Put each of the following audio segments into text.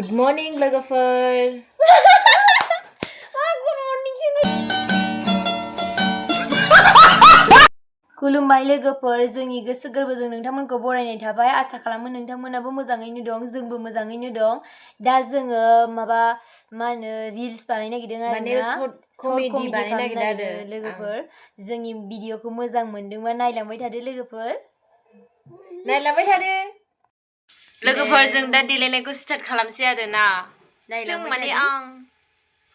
Good morning लोगोफोर Good morning खुलुमबाय लोगोफोर जोंनि गोसो गोरबोजों नोंथांमोनखौ बरायनाय थाबाय आसा खालामो नोंथांमोनाबो मोजाङैनो दं जोंबो मोजाङैनो दं दा जोङो माबा मा होनो रिल्स बानायनो नागिरदों आरो माने शर्ट कमेडि बानायनो नागिरदों लोगोफोर जोंनि भिडिअखौ मोजां मोनदोंबा नायलांबाय थादो लोगोफोर लोगोफोर जों दा देलायनायखौ स्टार्ट खालामसै आरो ना जों माने आं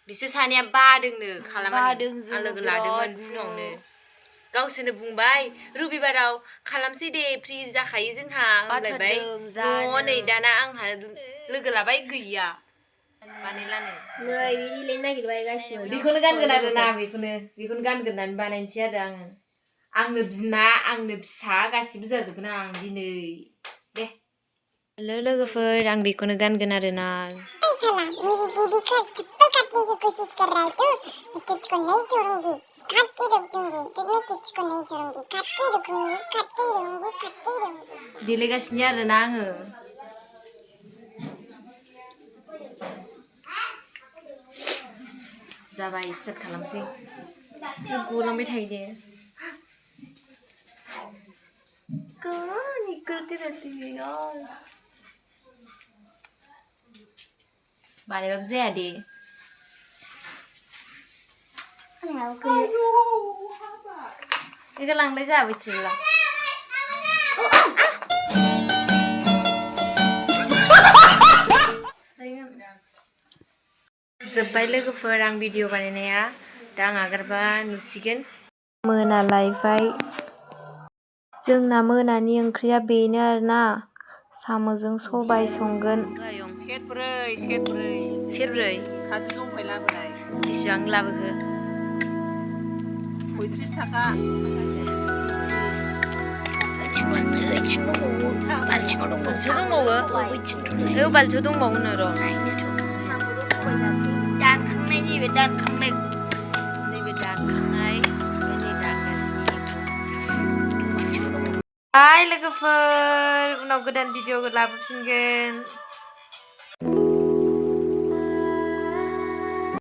बिसोर सानैया बादोंनो खालामनो आं लोगो लादोंमोन फुङावनो गावसोरनो बुंबाय रबिबाराव खालामसै दे फ्रि जाखायो जोंहा होनलायबाय नै दाना आंहा लोगो लाबाय गैया बानायलानो नै देलायनो नागिरबाय गासिबो बेखौनो गानगोन आरो ना बेखौनो गानगोन होननानै बानायनोसै आरो आंनो बिमा आंनो फिसा गासिबो जाजोबगोन आं दिनै दे हेलो लोगोफोर आं बेखौनो गानगोन आरो ना साला मेरी दीदी का चप्पल काटने की कोशिश कर रहा है तो मैं तुझको नहीं छोड़ूंगी काट के रख दूंगी तो मैं तुझको नहीं छोड़ूंगी काट के रखूंगी काट के रहूंगी काट के रहूंगी देलायगासिनो आरो ना आङो जाबाय स्टार्ट खालामसै गलांबाय थायो दे कहाँ निकलती रहती है यार बानायबाबो जाया दे बेखौ लांलाय जाहा बिथिंला जोब्बाय लोगोफोर आं भिडिअ बानायनाया दा आं आगारबा नुसिगोन मोनालायबाय जोंना मोनानि ओंख्रिया बेनो आरोना साम'जों सबाय संगोन सेरब्रै खाजों दंफाय लाबोनाय बेसेबां लाबोखो 35 थाखा बाल्थिङाव दंबावो र' दानखांनाय नैबे दानखांनाय हाय लोगोफोर उनाव गोदान भिडिअ लाबोफिनगोन